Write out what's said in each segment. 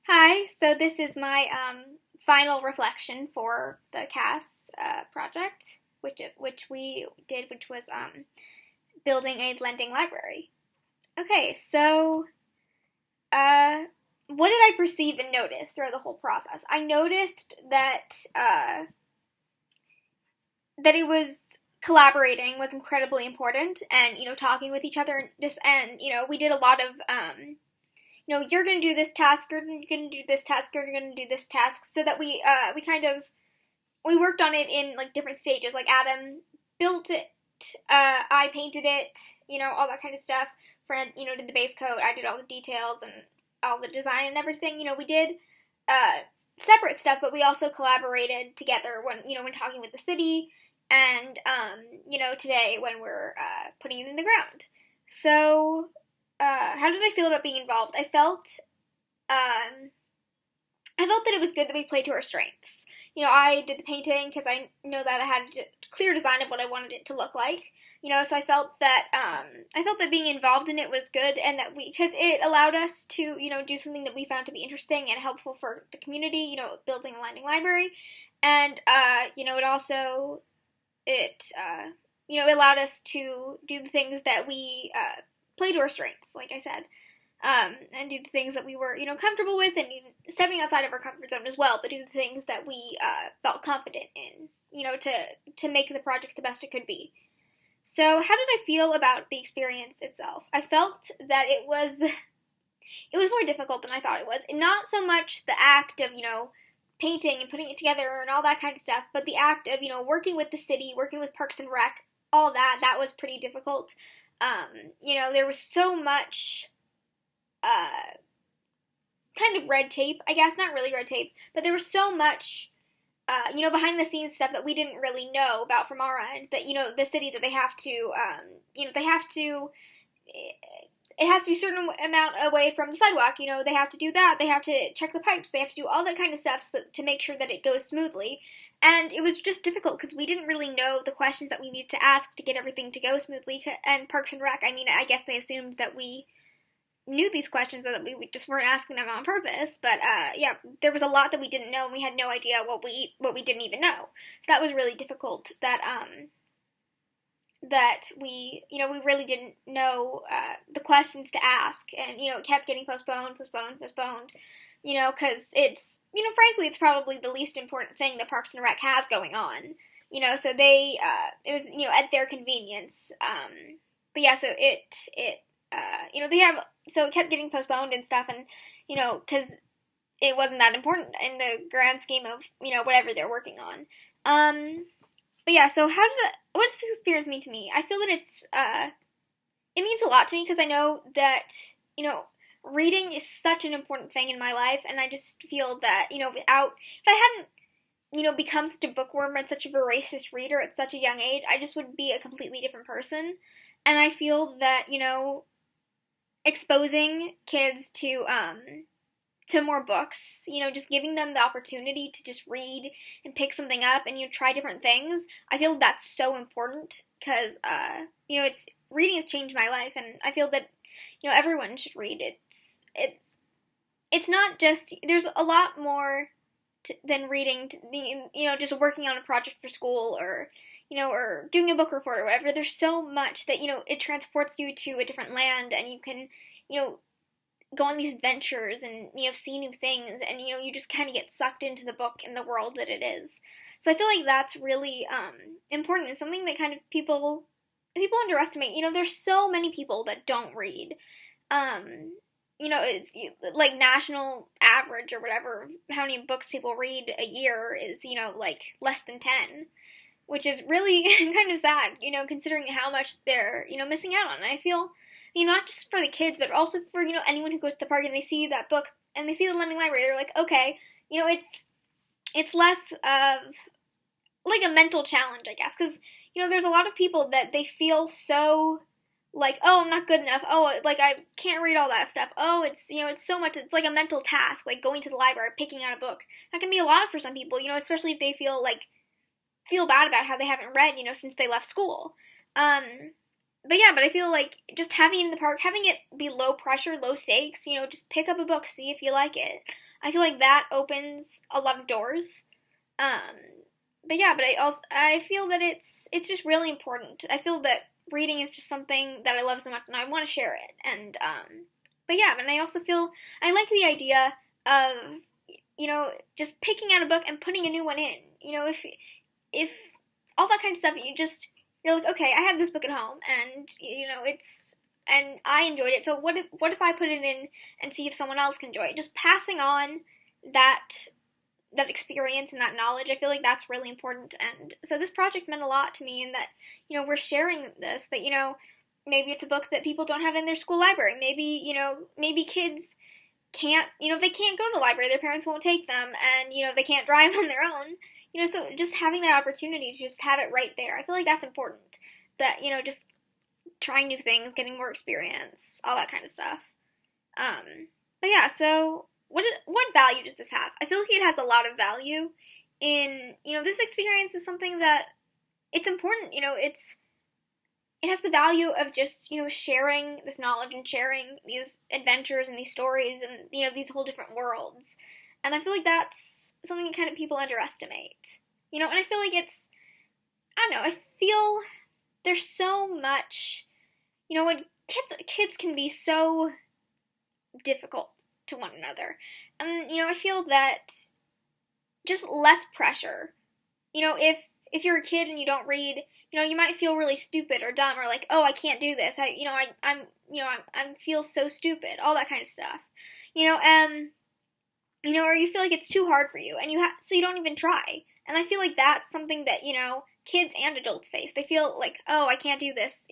Hi, so this is my final reflection for the CAS project, which we did, which was building a lending library. Okay, so uh, what did I perceive and notice throughout the whole process? I noticed that it was collaborating was incredibly important, and talking with each other, and we did a lot of you're going to do this task, you're going to do this task, you're going to do this task, so that we worked on it in like different stages. Like Adam built it, I painted it, all that kind of stuff. Fred, did the base coat. I did all the details and all the design and everything. We did separate stuff, but we also collaborated together when talking with the city, and today when we're putting it in the ground. So how did I feel about being involved? I felt that it was good that we played to our strengths. I did the painting because I know that I had a clear design of what I wanted it to look like. So I felt that being involved in it was good, and that because it allowed us to do something that we found to be interesting and helpful for the community. Building a lending library, and it also it allowed us to do the things that we play to our strengths, like I said. And do the things that we were, comfortable with, and even stepping outside of our comfort zone as well, but do the things that we felt confident in, to make the project the best it could be. So how did I feel about the experience itself? I felt that it was more difficult than I thought it was. And not so much the act of, painting and putting it together and all that kind of stuff, but the act of, working with the city, working with Parks and Rec, all that was pretty difficult. There was so much kind of red tape, I guess, not really red tape, but there was so much, behind the scenes stuff that we didn't really know about from our end, that, the city, that they have to, it has to be a certain amount away from the sidewalk, they have to do that, they have to check the pipes, they have to do all that kind of stuff to make sure that it goes smoothly. And it was just difficult because we didn't really know the questions that we needed to ask to get everything to go smoothly. And Parks and Rec, I guess they assumed that we knew these questions and that we just weren't asking them on purpose. But there was a lot that we didn't know, and we had no idea what we didn't even know. So that was really difficult. That we really didn't know the questions to ask, and it kept getting postponed, because it's frankly it's probably the least important thing that Parks and Rec has going on. So they it was at their convenience. But yeah, so they have, so it kept getting postponed and stuff, and because it wasn't that important in the grand scheme of whatever they're working on. But yeah, so what does this experience mean to me? I feel that it means a lot to me, because I know that reading is such an important thing in my life, and I just feel that if I hadn't become such a bookworm and such a voracious reader at such a young age, I just would be a completely different person. And I feel that exposing kids to more books, just giving them the opportunity to just read and pick something up and try different things. I feel that's so important, because it's reading has changed my life, and I feel that everyone should read. It's not just, there's a lot more than reading, just working on a project for school, or or doing a book report or whatever. There's so much that it transports you to a different land, and you can go on these adventures and see new things, and you just kind of get sucked into the book and the world that it is. So I feel like that's really important. It's something that kind of people underestimate. There's so many people that don't read. It's like national average or whatever, how many books people read a year is like less than 10, which is really kind of sad, considering how much they're missing out on. And I feel not just for the kids, but also for, anyone who goes to the park and they see that book and they see the lending library, they're like, okay, it's less of like a mental challenge, I guess, because, there's a lot of people that they feel so like, oh, I'm not good enough, oh, like, I can't read all that stuff, oh, it's, it's so much, it's like a mental task, like going to the library, picking out a book. That can be a lot for some people, especially if they feel bad about how they haven't read, since they left school. But I feel like just having it in the park, having it be low pressure, low stakes, just pick up a book, see if you like it. I feel like that opens a lot of doors. Um, but yeah, but I feel that it's just really important. I feel that reading is just something that I love so much, and I want to share it. And but yeah, and I also feel I like the idea of just picking out a book and putting a new one in. If all that kind of stuff, you're like, okay, I have this book at home, and and I enjoyed it. So what if I put it in and see if someone else can enjoy it? Just passing on that experience and that knowledge, I feel like that's really important. And so this project meant a lot to me, in that we're sharing this. That maybe it's a book that people don't have in their school library. Maybe kids can't they can't go to the library. Their parents won't take them, and they can't drive on their own. So just having that opportunity to just have it right there, I feel like that's important. That just trying new things, getting more experience, all that kind of stuff. But yeah, so what value does this have? I feel like it has a lot of value in, this experience is something that it's important, it has the value of just, sharing this knowledge and sharing these adventures and these stories and, these whole different worlds. And I feel like that's something that kind of people underestimate. And I feel like I don't know, I feel there's so much, when kids can be so difficult to one another. And, I feel that just less pressure. If you're a kid and you don't read, you might feel really stupid or dumb, or like, oh, I can't do this. I feel so stupid. All that kind of stuff. Or you feel like it's too hard for you, and so you don't even try. And I feel like that's something that, kids and adults face. They feel like, oh, I can't do this.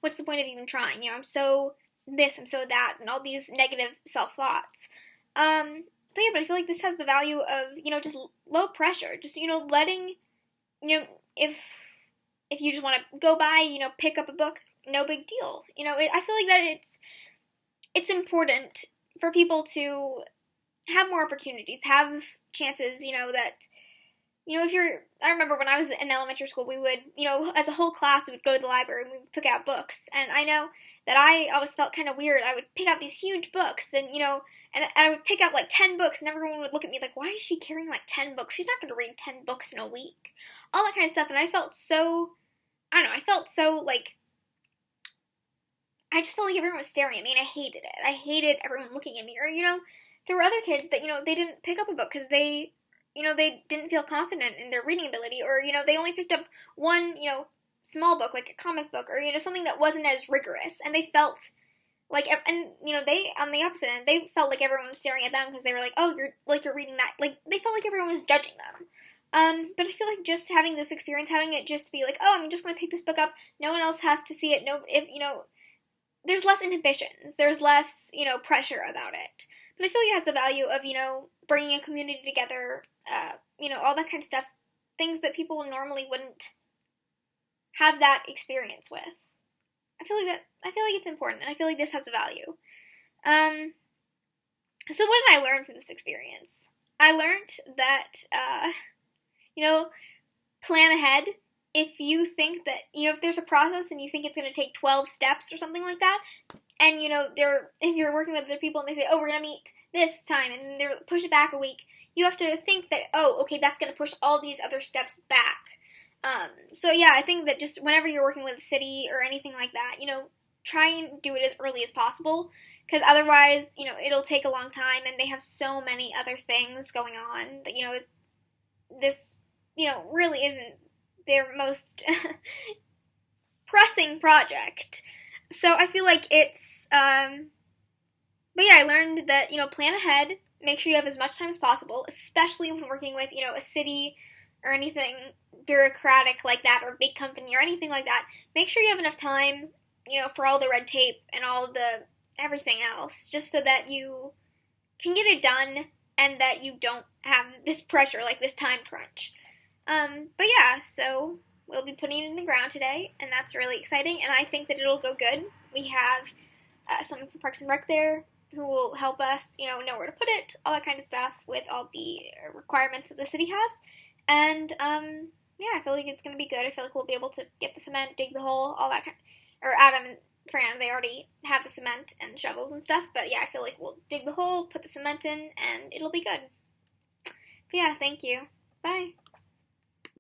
What's the point of even trying? I'm so this, I'm so that, and all these negative self-thoughts. But yeah, but I feel like this has the value of, just low pressure. Just, letting, if you just want to go by, pick up a book, no big deal. I feel like that it's important for people to have more opportunities, have chances, that, I remember when I was in elementary school, we would, as a whole class, we would go to the library and we would pick out books. And I know that I always felt kind of weird. I would pick out these huge books, and, and I would pick out like 10 books, and everyone would look at me like, why is she carrying like 10 books? She's not going to read 10 books in a week. All that kind of stuff. And I felt so, I don't know, like, I just felt like everyone was staring at me, and I hated it. I hated everyone looking at me. Or, there were other kids that, they didn't pick up a book because they didn't feel confident in their reading ability, or, they only picked up one, small book, like a comic book, or, something that wasn't as rigorous, and they felt like, and, they, on the opposite end, they felt like everyone was staring at them because they were like, oh, you're reading that, like, they felt like everyone was judging them. But I feel like just having this experience, having it just be like, oh, I'm just going to pick this book up, no one else has to see it, there's less inhibitions, there's less, pressure about it. But I feel like it has the value of, bringing a community together, all that kind of stuff, things that people normally wouldn't have that experience with. I feel like it's important, and I feel like this has a value. So what did I learn from this experience? I learned that, plan ahead. If you think that, if there's a process and you think it's going to take 12 steps or something like that, and, if you're working with other people and they say, oh, we're going to meet this time, and they're push it back a week, you have to think that, oh, okay, that's going to push all these other steps back. So yeah, I think that just whenever you're working with a city or anything like that, try and do it as early as possible, because otherwise, it'll take a long time, and they have so many other things going on that, this, really isn't their most pressing project. So I feel like it's, but yeah, I learned that, plan ahead, make sure you have as much time as possible, especially when working with, a city or anything bureaucratic like that, or big company or anything like that. Make sure you have enough time, for all the red tape and all of the everything else, just so that you can get it done and that you don't have this pressure, like this time crunch. But yeah, so we'll be putting it in the ground today, and that's really exciting, and I think that it'll go good. We have someone from Parks and Rec there who will help us, know where to put it, all that kind of stuff, with all the requirements that the city has. And, yeah, I feel like it's going to be good. I feel like we'll be able to get the cement, dig the hole, all that kind of, or Adam Fran, they already have the cement and shovels and stuff, but yeah, I feel like we'll dig the hole, put the cement in, and it'll be good. But yeah, thank you. Bye.